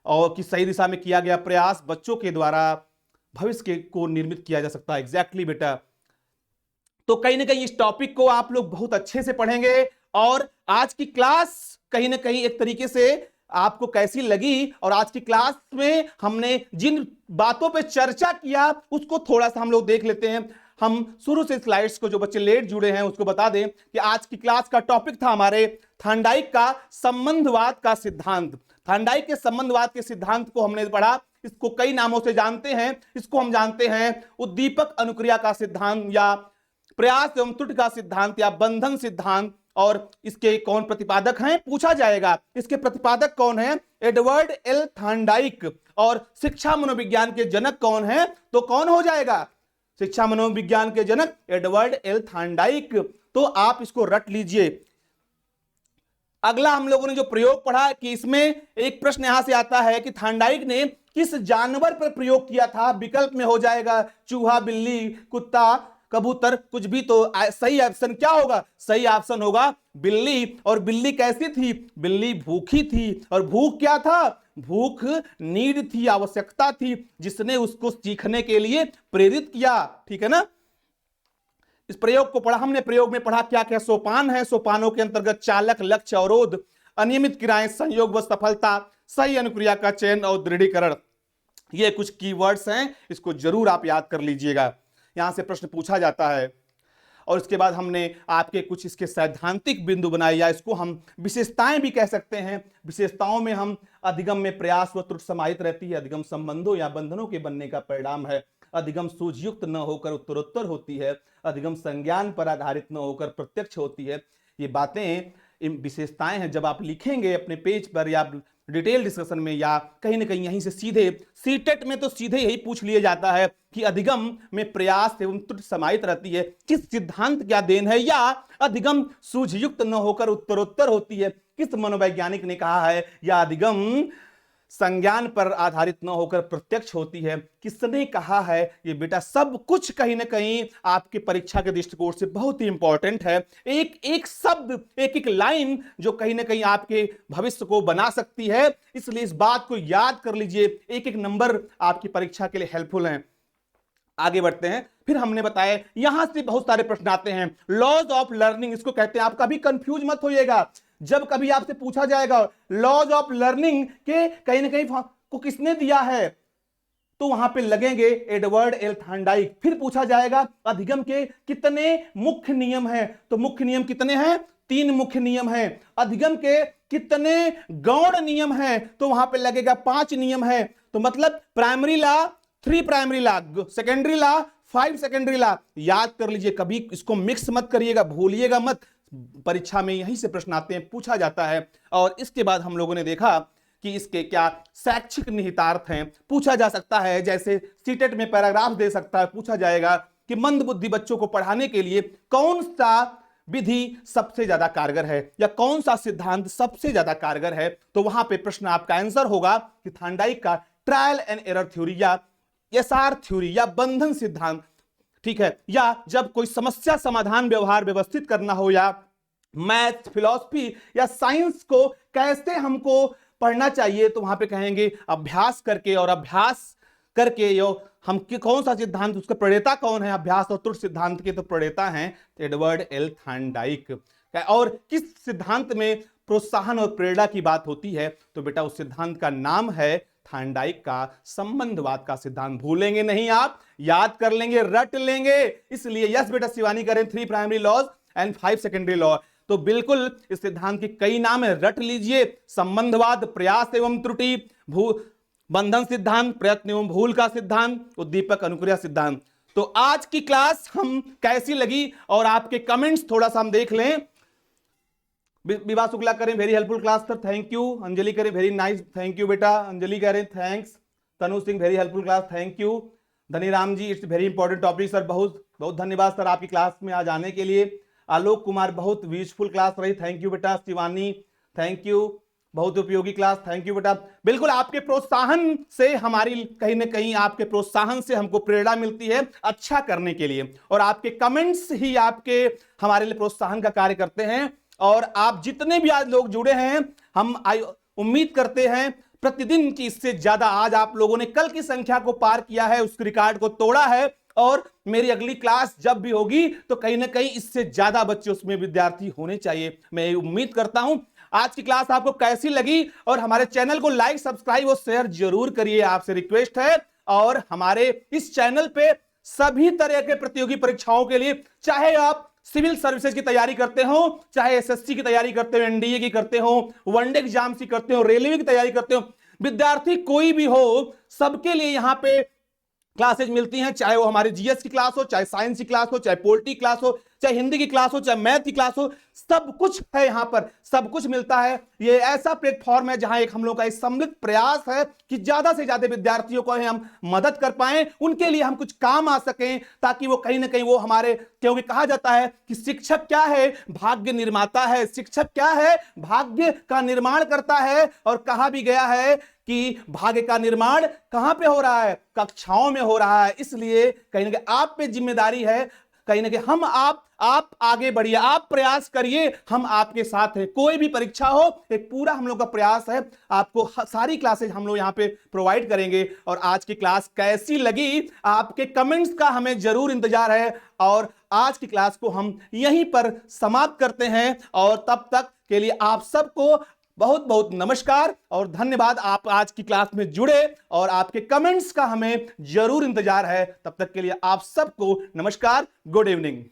और कि सही दिशा में किया गया प्रयास बच्चों के द्वारा भविष्य को निर्मित किया जा सकता है। एग्जैक्टली बेटा। तो कहीं ना कहीं इस टॉपिक को आप लोग बहुत अच्छे से पढ़ेंगे। और आज की क्लास कहीं ना कहीं एक तरीके से आपको कैसी लगी, और आज की क्लास में हमने जिन बातों पे चर्चा किया उसको थोड़ा सा हम लोग देख लेते हैं। हम शुरू से स्लाइड्स को, जो बच्चे लेट जुड़े हैं उसको बता दें कि आज की क्लास का टॉपिक था हमारे थांडाइक का संबंधवाद का सिद्धांत। थांडाइक के संबंधवाद के सिद्धांत को हमने पढ़ा। इसको कई नामों से जानते हैं। इसको हम जानते हैं उद्दीपक अनुक्रिया का सिद्धांत, या प्रयास एवं त्रुटि का सिद्धांत, या बंधन सिद्धांत। और इसके कौन प्रतिपादक हैं पूछा जाएगा। इसके प्रतिपादक कौन है? Edward L Thorndike. और शिक्षा मनोविज्ञान के जनक कौन है? तो कौन हो जाएगा? शिक्षा मनोविज्ञान के जनक एडवर्ड एल थांडाइक। तो आप इसको रट लीजिए। अगला हम लोगों ने जो प्रयोग पढ़ा कि इसमें एक प्रश्न यहां से आता है कि थांडाइक ने किस जानवर पर प्रयोग किया था। विकल्प में हो जाएगा चूहा, बिल्ली, कुत्ता, कबूतर, कुछ भी। तो सही ऑप्शन क्या होगा? सही ऑप्शन होगा बिल्ली। और बिल्ली कैसी थी? बिल्ली भूखी थी। और भूख क्या था? भूख नीड थी, आवश्यकता थी, जिसने उसको सीखने के लिए प्रेरित किया। ठीक है ना। इस प्रयोग को पढ़ा हमने। प्रयोग में पढ़ा क्या क्या सोपान है। सोपानों के अंतर्गत चालक, लक्ष्य, अवरोध, अनियमित क्रियाएं, संयोग व सफलता, सही अनुक्रिया का चयन और दृढ़ीकरण, ये कुछ कीवर्ड्स हैं। इसको जरूर आप याद कर लीजिएगा, यहां से प्रश्न पूछा जाता है। और इसके बाद हमने आपके कुछ इसके सैद्धांतिक बिंदु बनाए, या इसको हम विशेषताएं भी कह सकते हैं। विशेषताओं में हम अधिगम में प्रयास व त्रुटि समाहित रहती है। अधिगम संबंधों या बंधनों के बनने का परिणाम है। अधिगम सूझयुक्त न होकर उत्तरोत्तर होती है। अधिगम संज्ञान पर आधारित न होकर प्रत्यक्ष होती है। ये बातें, विशेषताएं हैं। जब आप लिखेंगे अपने पेज पर या डिटेल डिस्कशन में, या कहीं ना कहीं यहीं से सीधे सीटेट में तो सीधे यही पूछ लिया जाता है कि अधिगम में प्रयास एवं त्रुटि समाहित रहती है, किस सिद्धांत क्या देन है, या अधिगम सूझयुक्त न होकर उत्तरोत्तर होती है, किस मनोवैज्ञानिक ने कहा है, या अधिगम संज्ञान पर आधारित न होकर प्रत्यक्ष होती है, किसने कहा है। ये बेटा सब कुछ कहीं ना कहीं आपके परीक्षा के दृष्टिकोण से बहुत ही इंपॉर्टेंट है। एक एक शब्द, एक एक लाइन जो कहीं ना कहीं आपके भविष्य को बना सकती है। इसलिए इस बात को याद कर लीजिए। एक एक नंबर आपकी परीक्षा के लिए हेल्पफुल है। आगे बढ़ते हैं। फिर हमने बताया यहां से बहुत सारे प्रश्न आते हैं। लॉज ऑफ लर्निंग इसको कहते हैं। आप कभी कंफ्यूज मत होइएगा, जब कभी आपसे पूछा जाएगा लॉज ऑफ लर्निंग के कहीं ना कहीं को किसने दिया है, तो वहां पे लगेंगे एडवर्ड एल थॉर्नडाइक। फिर पूछा जाएगा अधिगम के कितने मुख्य नियम हैं, तो मुख्य नियम कितने हैं, 3 मुख्य नियम हैं। अधिगम के कितने गौण नियम हैं, तो वहां पे लगेगा 5 नियम हैं। तो मतलब primary law 3 primary law, secondary law 5 secondary law. याद कर लीजिए, कभी इसको मिक्स मत करिएगा, भूलिएगा मत। परीक्षा में यहीं से प्रश्न आते हैं, पूछा जाता है। और इसके बाद हम लोगों ने देखा कि इसके क्या शैक्षिक निहितार्थ हैं, पूछा जा सकता है। जैसे सीटेट में पैराग्राफ दे सकता है, पूछा जाएगा कि मंद बुद्धि बच्चों को पढ़ाने के लिए कौन सा विधि सबसे ज्यादा कारगर है या कौन सा सिद्धांत सबसे ज्यादा कारगर है, तो वहां पे प्रश्न आपका आंसर होगा कि थॉर्नडाइक का ट्रायल एंड एरर थ्योरी या एसआर थ्योरी या बंधन सिद्धांत, ठीक है। या जब कोई समस्या समाधान व्यवहार व्यवस्थित करना हो, या मैथ फिलॉसफी या साइंस को कैसे हमको पढ़ना चाहिए, तो वहां पे कहेंगे अभ्यास करके। और अभ्यास करके यो हम कौन सा सिद्धांत, उसका प्रणेता कौन है, अभ्यास और त्रुटि सिद्धांत के तो प्रणेता हैं एडवर्ड एल थॉर्नडाइक। और किस सिद्धांत में प्रोत्साहन और प्रेरणा की बात होती है, तो बेटा उस सिद्धांत का नाम है थॉर्नडाइक का संबंधवाद का सिद्धांत। भूलेंगे नहीं आप, याद कर लेंगे, रट लेंगे। इसलिए यस बेटा शिवानी करें 3 primary laws and 5 secondary law. तो बिल्कुल इस सिद्धांत के कई नाम है, रट लीजिए। संबंधवाद, प्रयास एवं त्रुटि, बंधन सिद्धांत, प्रयत्न एवं भूल का सिद्धांत, उद्दीपक अनुक्रिया सिद्धांत। तो आज की क्लास हम कैसी लगी और आपके कमेंट्स थोड़ा सा हम देख लें। विभा शुक्ला करें very helpful class sir, thank you. Anjali करें वेरी नाइस, थैंक यू बेटा। अंजलि करें thanks. Tanu Singh very helpful class, thank you. Dhaniram ji it's very important topic sir, बहुत बहुत धन्यवाद सर आपकी क्लास में आज आने के लिए। आलोक कुमार बहुत यूजफुल क्लास रही, थैंक यू बेटा। शिवानी थैंक यू, बहुत उपयोगी क्लास, थैंक यू बेटा। बिल्कुल आपके प्रोत्साहन से हमारी कहीं ना कहीं आपके प्रोत्साहन से हमको प्रेरणा मिलती है अच्छा करने के लिए, और आपके कमेंट्स ही आपके हमारे लिए प्रोत्साहन का कार्य करते हैं। और आप जितने भी आज लोग जुड़े हैं, हम उम्मीद करते हैं प्रतिदिन की इससे ज्यादा आज आप लोगों ने कल की संख्या को पार किया है, उस रिकॉर्ड को तोड़ा है। और मेरी अगली क्लास जब भी होगी तो कहीं ना कहीं इससे ज्यादा बच्चे उसमें विद्यार्थी होने चाहिए, मैं उम्मीद करता हूं। आज की क्लास आपको कैसी लगी, और हमारे चैनल को लाइक सब्सक्राइब और शेयर जरूर करिए, आपसे रिक्वेस्ट है। और हमारे इस चैनल पे सभी तरह के प्रतियोगी परीक्षाओं के लिए, चाहे आप सिविल सर्विसेज की तैयारी करते हो, चाहे एसएससी की तैयारी करते हो, एनडीए की करते हो, वनडे एग्जाम की करते हो, रेलवे की तैयारी करते हो, विद्यार्थी कोई भी हो, सबके लिए यहां पे क्लासेज मिलती हैं। चाहे वो हमारे जीएस की क्लास हो, चाहे साइंस की क्लास हो, चाहे पॉलिटी क्लास हो, चाहे हिंदी की क्लास हो, चाहे मैथ की क्लास हो, सब कुछ है यहां पर, सब कुछ मिलता है। ये ऐसा प्लेटफॉर्म है जहां एक हम लोग का एक सम्मिलित प्रयास है कि ज्यादा से ज्यादा विद्यार्थियों को हम मदद कर पाएं, उनके लिए हम कुछ काम आ सकें, ताकि वो कहीं ना कहीं वो हमारे, क्योंकि कहा जाता है कि शिक्षक क्या है, भाग्य निर्माता है। शिक्षक क्या है, भाग्य का निर्माण करता है। और कहा भी गया है कि भाग्य का निर्माण कहां पे हो रहा है, कक्षाओं में हो रहा है। इसलिए कहीं ना कहीं आप पे जिम्मेदारी है, कहीं ना कहीं हम आप आगे बढ़िए, आप प्रयास करिए, हम आपके साथ हैं। कोई भी परीक्षा हो, एक पूरा हम लोग का प्रयास है, आपको सारी क्लासेज हम लोग यहां पे प्रोवाइड करेंगे। और आज की क्लास कैसी लगी, आपके कमेंट्स का हमें जरूर इंतजार है। और आज की क्लास को हम यहीं पर समाप्त करते हैं, और तब तक के लिए आप सबको बहुत बहुत नमस्कार और धन्यवाद। आप आज की क्लास में जुड़े, और आपके कमेंट्स का हमें जरूर इंतजार है। तब तक के लिए आप सबको नमस्कार, गुड इवनिंग।